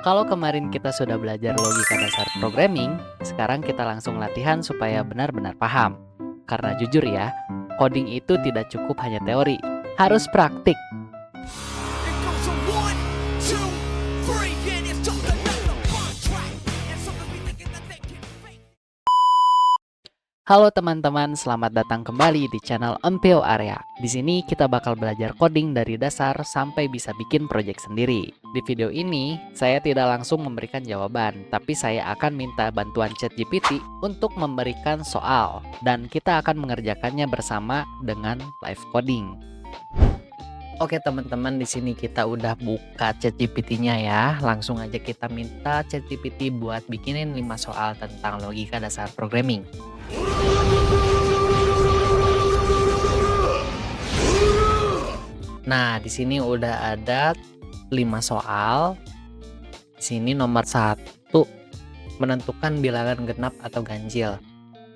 Kalau kemarin kita sudah belajar logika dasar programming, sekarang kita langsung latihan supaya benar-benar paham. Karena jujur ya, coding itu tidak cukup hanya teori, harus praktik. It goes a 1, 2, 3, and it's just another contract. And some of me thinking that they can fake. Halo teman-teman, selamat datang kembali di channel MPO Area. Di sini kita bakal belajar coding dari dasar sampai bisa bikin project sendiri. Di video ini, saya tidak langsung memberikan jawaban, tapi saya akan minta bantuan ChatGPT untuk memberikan soal, dan kita akan mengerjakannya bersama dengan live coding. Oke teman-teman, di sini kita udah buka ChatGPT-nya ya. Langsung aja kita minta ChatGPT buat bikinin 5 soal tentang logika dasar programming. Nah, di sini udah ada 5 soal. Di sini nomor 1, menentukan bilangan genap atau ganjil.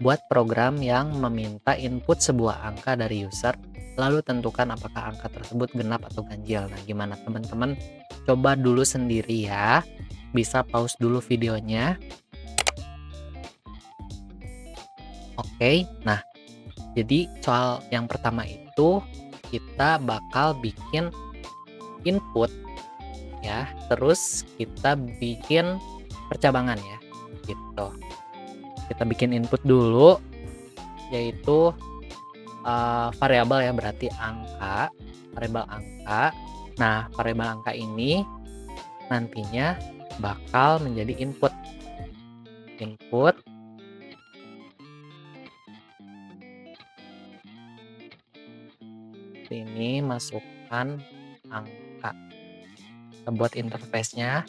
Buat program yang meminta input sebuah angka dari user, lalu tentukan apakah angka tersebut genap atau ganjil. Nah, gimana teman-teman? Coba dulu sendiri ya. Bisa pause dulu videonya. Oke, nah jadi soal yang pertama itu kita bakal bikin input ya, terus kita bikin percabangan ya, gitu. Kita bikin input dulu, yaitu variabel ya, berarti angka, variabel angka. Nah, variabel angka ini nantinya bakal menjadi input. Ini masukkan angka. Kita buat interface-nya.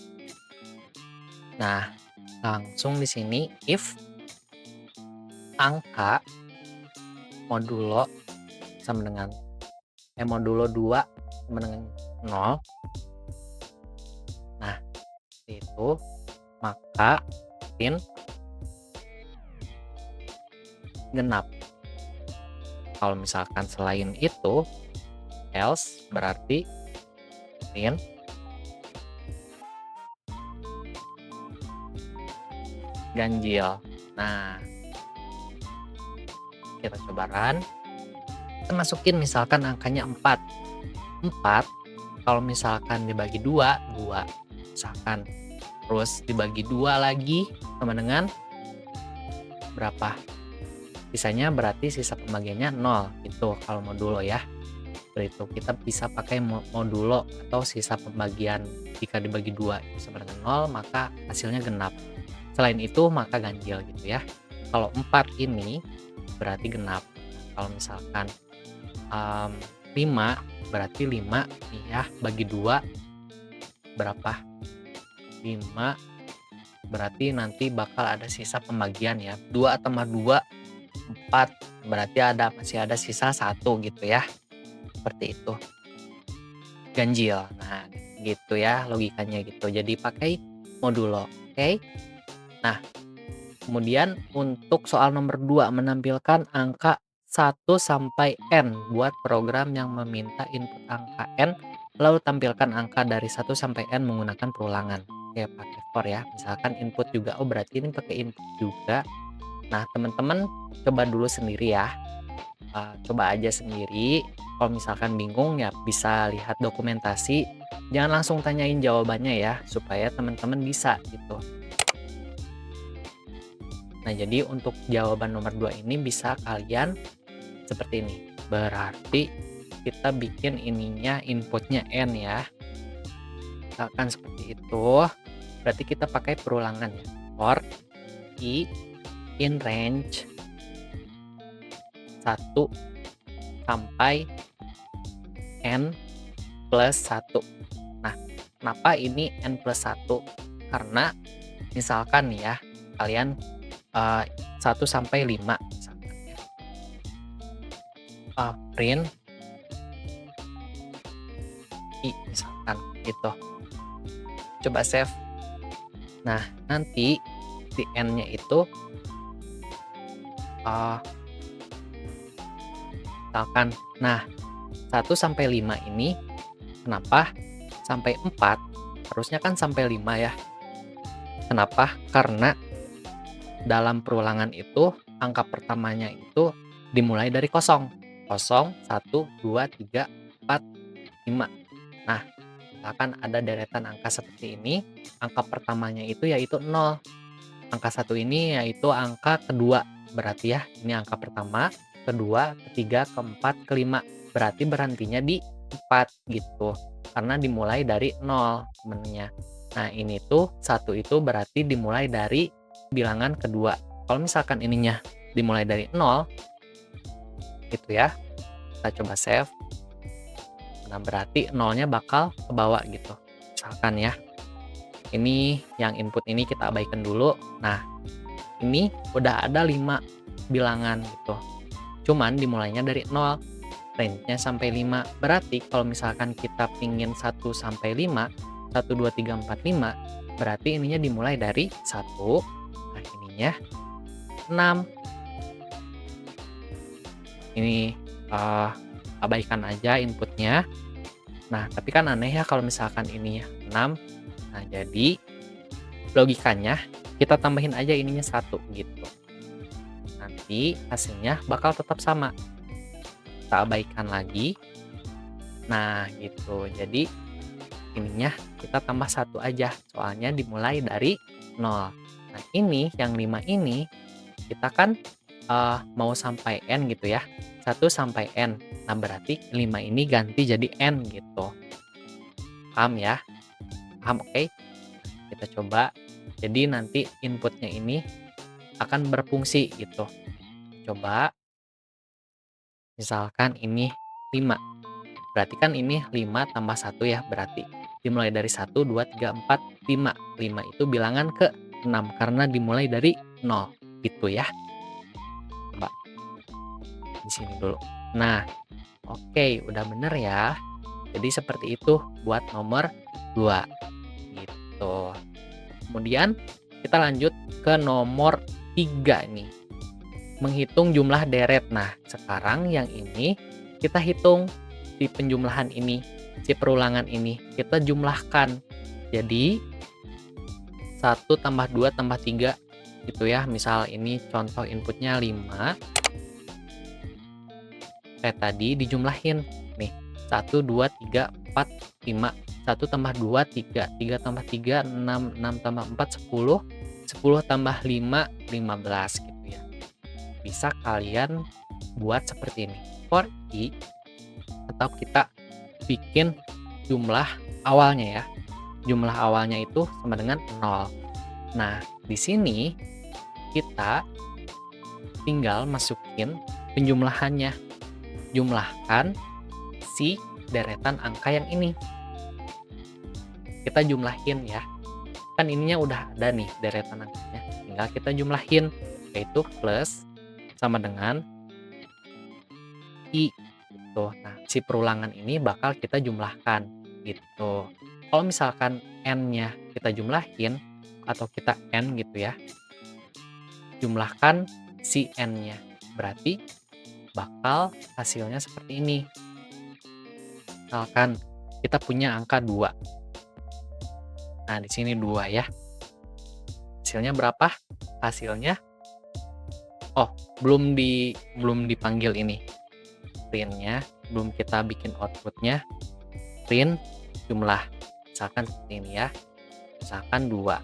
Nah, langsung di sini if angka modulo sama dengan modulo 2 sama dengan 0. Nah, itu maka print genap. Kalau misalkan selain itu else, berarti print ganjil. Nah, kita coba run. Kita masukin misalkan angkanya 4. 4 kalau misalkan dibagi 2 misalkan. Terus dibagi 2 lagi sama dengan berapa? Sisanya berarti sisa pembagiannya 0 gitu kalau modulo ya. Seperti itu kita bisa pakai modulo atau sisa pembagian jika dibagi 2 itu sama dengan 0, maka hasilnya genap. Selain itu maka ganjil gitu ya. Kalau 4 ini berarti genap. Kalau misalkan 5 berarti 5 nih ya, bagi 2 berapa? 5 berarti nanti bakal ada sisa pembagian ya. 2 tambah 2 4 berarti masih ada sisa 1 gitu ya. Seperti itu. Ganjil. Nah, gitu ya logikanya gitu. Jadi pakai modulo. Oke. Nah, kemudian untuk soal nomor 2, menampilkan angka 1 sampai n buat program yang meminta input angka n, lalu tampilkan angka dari 1 sampai n menggunakan perulangan. Oke, pakai for ya. Misalkan input juga, oh berarti ini pakai input juga. Nah, teman-teman coba dulu sendiri ya. Coba aja sendiri. Kalau misalkan bingung ya bisa lihat dokumentasi. Jangan langsung tanyain jawabannya ya, supaya teman-teman bisa gitu. Nah, jadi untuk jawaban nomor 2 ini bisa kalian seperti ini. Berarti kita bikin ininya inputnya n ya. Misalkan seperti itu. Berarti kita pakai perulangan ya. For i in range 1 sampai n plus 1. Nah, kenapa ini n plus 1? Karena misalkan nih ya, kalian 1 sampai 5 misalkan ya. Print i misalkan gitu. Coba save. Nah, nanti di n-nya itu misalkan, nah 1 sampai 5 ini kenapa sampai 4? Harusnya kan sampai 5 ya. Kenapa? Karena dalam perulangan itu angka pertamanya itu dimulai dari kosong. Kosong, 1, 2, 3, 4, 5. Nah, misalkan ada deretan angka seperti ini, angka pertamanya itu yaitu 0. Angka 1 ini yaitu angka kedua. Berarti ya, ini angka pertama, kedua, ketiga, keempat, kelima. Berarti berhentinya di 4 gitu. Karena dimulai dari 0 sebenarnya. Nah, ini tuh 1 itu berarti dimulai dari bilangan kedua. Kalau misalkan ininya dimulai dari 0, gitu ya. Kita coba save. Nah, berarti 0-nya bakal ke bawah gitu. Misalkan ya, ini yang input ini kita abaikan dulu. Nah, ini udah ada 5 bilangan gitu. Cuman dimulainya dari 0, range-nya sampai 5. Berarti kalau misalkan kita pingin 1 sampai 5, 1, 2, 3, 4, 5, berarti ininya dimulai dari 1, nah ininya 6. Ini abaikan aja inputnya. Nah, tapi kan aneh ya kalau misalkan ini 6. Nah, jadi logikanya kita tambahin aja ininya 1 gitu. Nanti hasilnya bakal tetap sama. Kita abaikan lagi. Nah, gitu. Jadi ininya kita tambah 1 aja. Soalnya dimulai dari 0. Nah, ini yang 5 ini kita kan mau sampai N gitu ya. 1 sampai N. Nah, berarti 5 ini ganti jadi N gitu. Paham ya? Paham, oke? Kita coba. Jadi nanti inputnya ini akan berfungsi gitu. Coba. Misalkan ini 5. Berarti kan ini 5 tambah 1 ya. Berarti dimulai dari 1, 2, 3, 4, 5. 5 itu bilangan ke 6 karena dimulai dari 0. Gitu ya. Coba di sini dulu. Nah, oke, udah bener ya. Jadi seperti itu buat nomor 2. Gitu. Kemudian kita lanjut ke nomor 3 nih. Menghitung jumlah deret. Nah, sekarang yang ini kita hitung si penjumlahan ini, si perulangan ini. Kita jumlahkan. Jadi 1 tambah 2 tambah 3 gitu ya. Misal ini contoh inputnya 5. Kayak tadi dijumlahin nih 1, 2, 3, 4, 5. 1 tambah 2, 3. 3 tambah 3, 6. 6 tambah 4, 10. 10 tambah 5, 15 gitu ya. Bisa kalian buat seperti ini. For i, atau kita bikin jumlah awalnya ya. Jumlah awalnya itu sama dengan 0. Nah, di sini kita tinggal masukin penjumlahannya. Jumlahkan si deretan angka yang ini. Kita jumlahin ya. Kan ininya udah ada nih deretan angkanya. Tinggal kita jumlahin, yaitu plus sama dengan i gitu. Nah, si perulangan ini bakal kita jumlahkan gitu. Kalau misalkan n-nya kita jumlahin atau kita n gitu ya. Jumlahkan si n-nya. Berarti bakal hasilnya seperti ini. Misalkan kita punya angka 2. Nah, di sini 2 ya. Hasilnya berapa? Hasilnya belum dipanggil ini. Print-nya, belum kita bikin output-nya. Print jumlah. Misalkan seperti ini ya. Misalkan 2.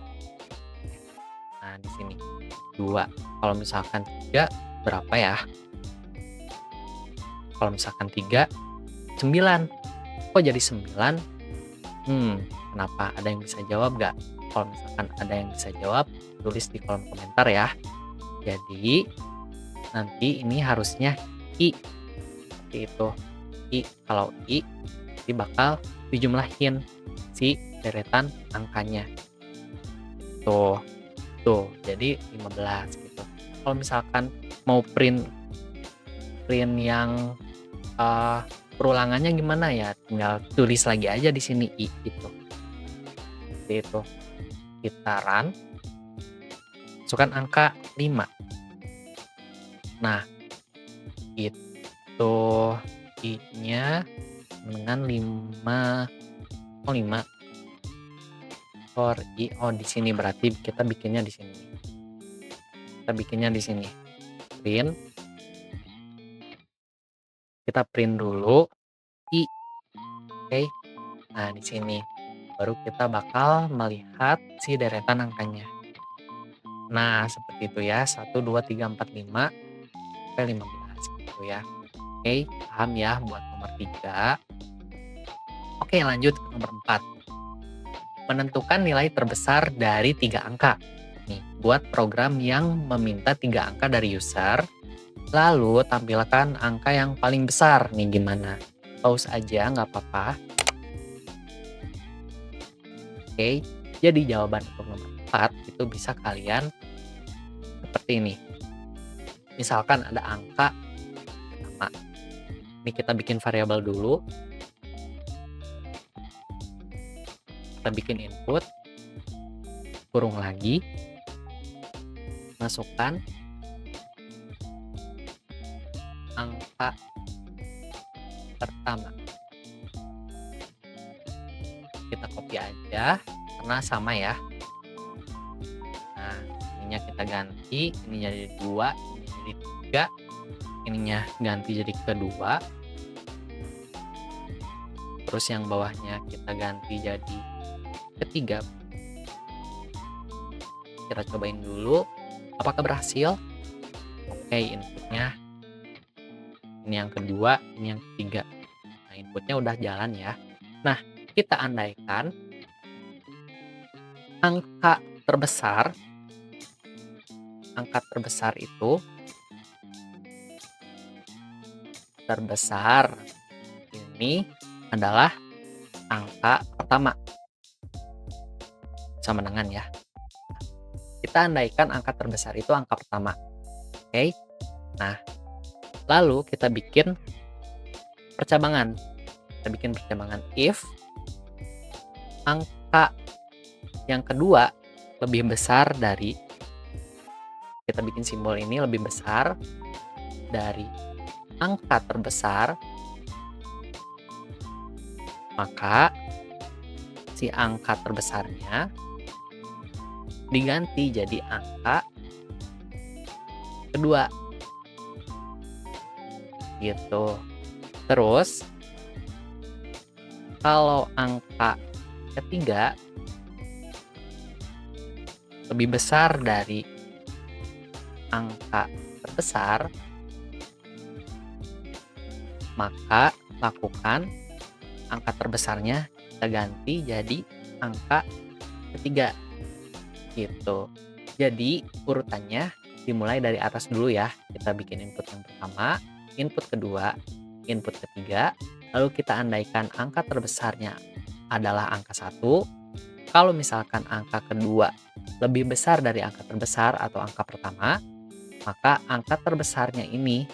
Nah, di sini 2. Kalau misalkan 3 berapa ya? Kalau misalkan 3, 9. Kok jadi 9? Kenapa? Ada yang bisa jawab gak? Kalau misalkan ada yang bisa jawab, tulis di kolom komentar ya. Jadi, nanti ini harusnya I. Seperti itu. I. Kalau I, nanti bakal dijumlahin si deretan angkanya. Tuh. Jadi 15 gitu. Kalau misalkan mau print yang perulangannya gimana ya, tinggal tulis lagi aja di sini i gitu. Seperti itu. Kita run, masukkan angka 5. Nah, itu i-nya dengan 5. sorry, oh di sini berarti kita bikinnya di sini. Kita bikinnya di sini. Print, kita print dulu I, oke. Nah, di sini baru kita bakal melihat si deretan angkanya. Nah, seperti itu ya. 1 2 3 4 5 sampai 15 gitu ya. Oke, paham ya buat nomor 3. Oke, lanjut ke nomor 4. Menentukan nilai terbesar dari 3 angka. Nih, buat program yang meminta 3 angka dari user, lalu tampilkan angka yang paling besar. Nih gimana? Pause aja, nggak apa-apa. Oke, jadi jawaban untuk nomor 4 itu bisa kalian seperti ini. Misalkan ada angka pertama. Ini kita bikin variabel dulu. Kita bikin input, kurung lagi, masukkan angka pertama. Kita copy aja karena sama ya. Nah, ininya kita ganti, ininya jadi 2, ininya jadi 3, ininya ganti jadi kedua. Terus yang bawahnya kita ganti jadi ketiga. Kita cobain dulu apakah berhasil. Oke, inputnya ini yang kedua, ini yang ketiga. Nah, inputnya udah jalan ya. Nah, kita andaikan angka terbesar itu ini adalah angka pertama. Sama dengan ya. Kita andaikan angka terbesar itu angka pertama. Oke. Nah, lalu kita bikin percabangan. Kita bikin percabangan if angka yang kedua lebih besar dari, kita bikin simbol ini lebih besar dari angka terbesar, maka si angka terbesarnya diganti jadi angka kedua. Gitu. Terus kalau angka ketiga lebih besar dari angka terbesar, maka lakukan angka terbesarnya kita ganti jadi angka ketiga. Gitu. Jadi urutannya dimulai dari atas dulu ya. Kita bikin input yang pertama, input kedua, input ketiga, lalu kita andaikan angka terbesarnya adalah angka 1. Kalau misalkan angka kedua lebih besar dari angka terbesar atau angka pertama, maka angka terbesarnya ini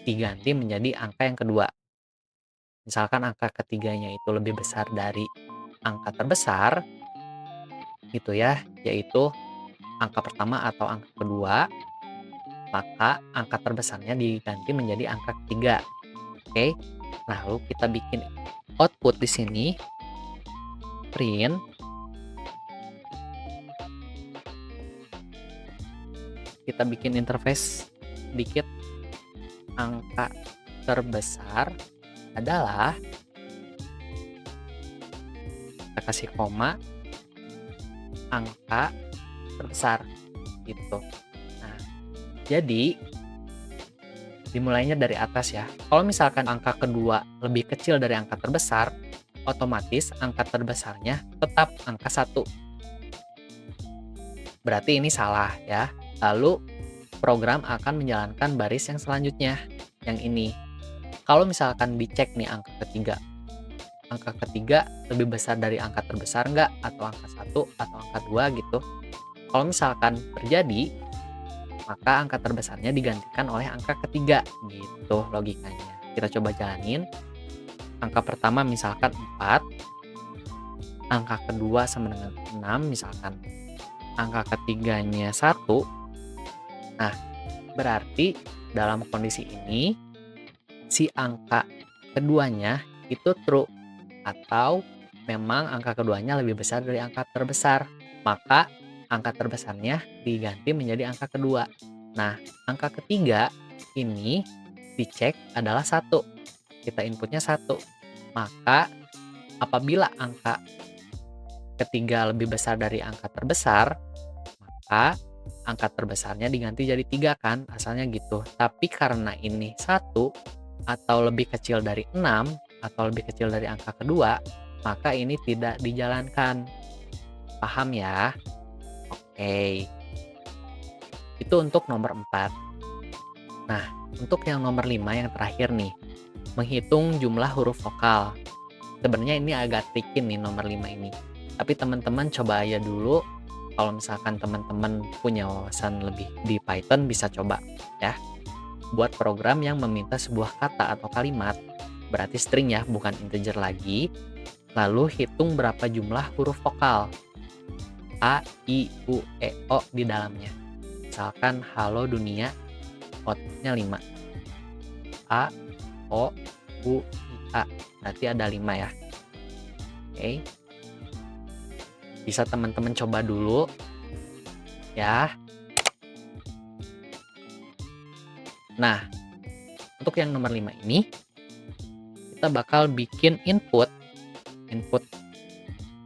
diganti menjadi angka yang kedua. Misalkan angka ketiganya itu lebih besar dari angka terbesar, gitu ya, yaitu angka pertama atau angka kedua, maka angka terbesarnya diganti menjadi angka ketiga. Oke, lalu kita bikin output di sini, print, kita bikin interface sedikit, angka terbesar adalah, kita kasih koma, angka terbesar gitu. Nah, jadi dimulainya dari atas ya. Kalau misalkan angka kedua lebih kecil dari angka terbesar, otomatis angka terbesarnya tetap angka 1. Berarti ini salah ya. Lalu program akan menjalankan baris yang selanjutnya, yang ini. Kalau misalkan dicek nih angka ketiga, angka ketiga lebih besar dari angka terbesar nggak, atau angka 1 atau angka 2 gitu. Kalau misalkan terjadi, maka angka terbesarnya digantikan oleh angka ketiga, gitu logikanya. Kita coba jalanin. Angka pertama misalkan 4, angka kedua sama dengan 6 misalkan, angka ketiganya 1. Nah, berarti dalam kondisi ini si angka keduanya itu true atau memang angka keduanya lebih besar dari angka terbesar, maka angka terbesarnya diganti menjadi angka kedua. Nah, angka ketiga ini dicek adalah satu. Kita inputnya satu. Maka apabila angka ketiga lebih besar dari angka terbesar, maka angka terbesarnya diganti jadi 3 kan, asalnya gitu. Tapi karena ini satu atau lebih kecil dari 6 atau lebih kecil dari angka kedua, maka ini tidak dijalankan. Paham ya? Oke. Itu untuk nomor 4. Nah, untuk yang nomor 5 yang terakhir nih, menghitung jumlah huruf vokal. Sebenarnya ini agak tricky nih nomor 5 ini. Tapi teman-teman coba aja dulu. Kalau misalkan teman-teman punya wawasan lebih di Python bisa coba ya. Buat program yang meminta sebuah kata atau kalimat, berarti string ya, bukan integer lagi. Lalu hitung berapa jumlah huruf vokal A, I, U, E, O di dalamnya. Misalkan halo dunia, outputnya 5. A, O, U, I, A. Berarti ada 5 ya. Oke. Bisa teman-teman coba dulu ya. Nah, untuk yang nomor 5 ini kita bakal bikin input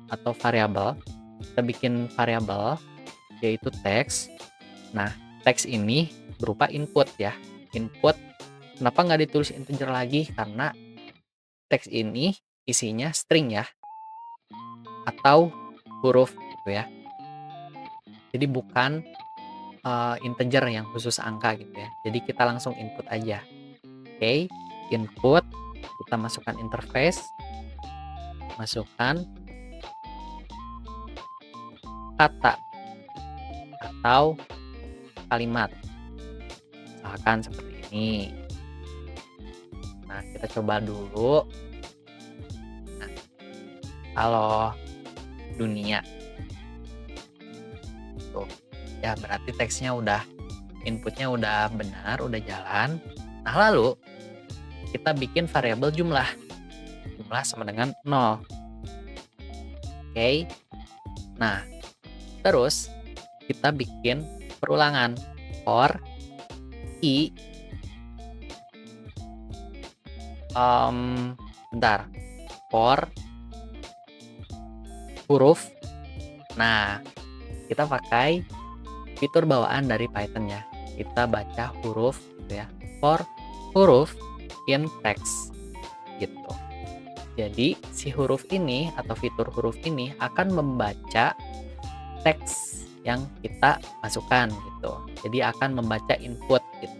atau variabel. Kita bikin variabel yaitu teks. Nah, teks ini berupa input ya. Input, kenapa nggak ditulis integer lagi? Karena teks ini isinya string ya, atau huruf gitu ya. Jadi bukan integer yang khusus angka gitu ya. Jadi kita langsung input aja. Oke, input, kita masukkan interface, masukkan kata atau kalimat. Misalkan seperti ini. Nah, kita coba dulu. Nah, halo dunia. Tuh. Ya, berarti teksnya udah, inputnya udah benar, udah jalan. Nah, lalu kita bikin variabel jumlah. Jumlah sama dengan 0. Oke. Nah, terus kita bikin perulangan for i bentar, for huruf. Nah, kita pakai fitur bawaan dari Python ya. Kita baca huruf gitu ya. For huruf in text gitu. Jadi si huruf ini atau fitur huruf ini akan membaca teks yang kita masukkan gitu. Jadi akan membaca input gitu,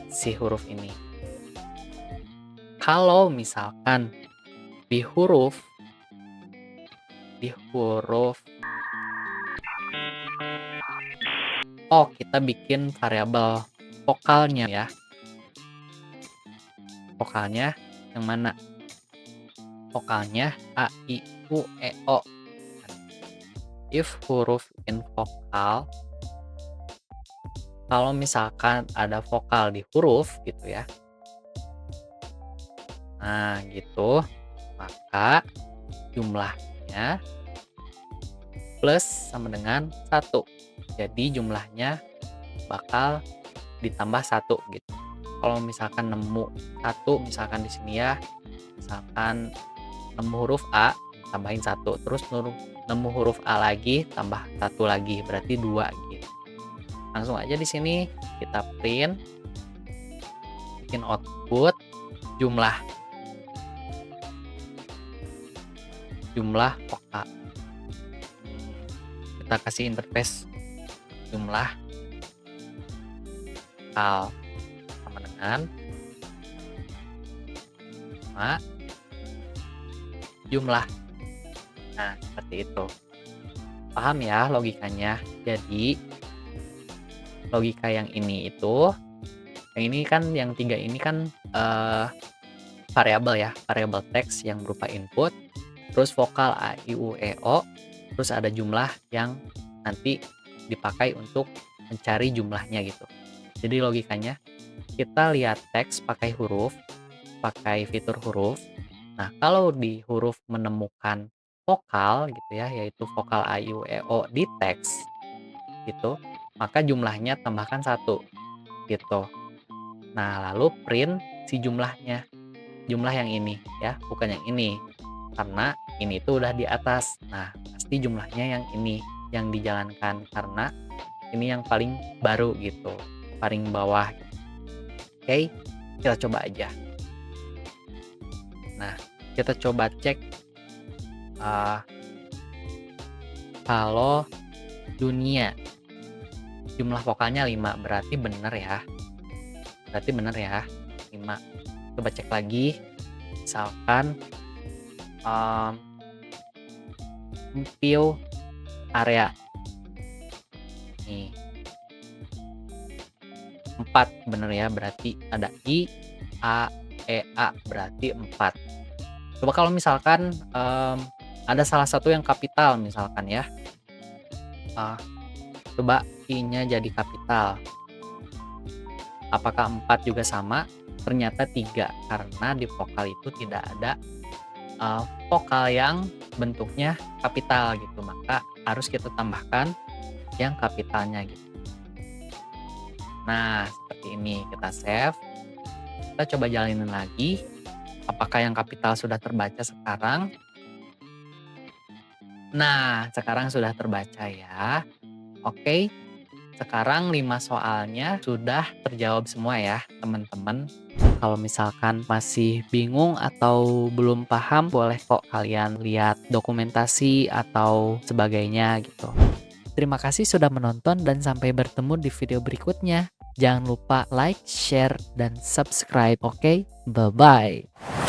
si huruf ini. Kalau misalkan di huruf kita bikin variabel vokalnya ya. Vokalnya yang mana? Vokalnya A, I, U, E, O. If huruf in vokal, kalau misalkan ada vokal di huruf gitu ya. Nah, gitu. Maka jumlahnya plus sama dengan 1. Jadi jumlahnya bakal ditambah 1 gitu. Kalau misalkan nemu 1, misalkan di sini ya, misalkan nemu huruf A, tambahin 1, terus nemu huruf A lagi, tambah 1 lagi, berarti 2 gitu. Langsung aja di sini kita print, bikin output jumlah vokal. Kita kasih interface jumlah vokal sama dengan jumlah. Nah, seperti itu. Paham ya logikanya? Jadi logika yang ini itu, yang ini kan, yang 3 ini kan variabel ya, variabel teks yang berupa input, terus vokal A, I, U, E, O, terus ada jumlah yang nanti dipakai untuk mencari jumlahnya gitu. Jadi logikanya kita lihat teks pakai huruf, pakai fitur huruf. Nah, kalau di huruf menemukan vokal gitu ya, yaitu vokal a, i, u, e, o di teks gitu, maka jumlahnya tambahkan 1 gitu. Nah, lalu print si jumlahnya, jumlah yang ini ya, bukan yang ini. Karena ini tuh udah di atas. Nah, pasti jumlahnya yang ini yang dijalankan karena ini yang paling baru gitu, paling bawah. Oke, kita coba aja. Nah, kita coba cek uh, kalau dunia jumlah vokalnya 5 berarti bener ya. Berarti bener ya, 5. Coba cek lagi. Misalkan view area nih 4 bener ya, berarti ada I, A, E, A berarti 4. Coba kalau misalkan ada salah satu yang kapital misalkan ya, coba I-nya jadi kapital. Apakah 4 juga sama? Ternyata 3 karena di vokal itu tidak ada vokal yang bentuknya kapital gitu, maka harus kita tambahkan yang kapitalnya gitu. Nah, seperti ini kita save. Kita coba jalanin lagi. Apakah yang kapital sudah terbaca sekarang? Nah, sekarang sudah terbaca ya. Oke. Sekarang 5 soalnya sudah terjawab semua ya, teman-teman. Kalau misalkan masih bingung atau belum paham, boleh kok kalian lihat dokumentasi atau sebagainya gitu. Terima kasih sudah menonton dan sampai bertemu di video berikutnya. Jangan lupa like, share, dan subscribe, oke? Bye-bye.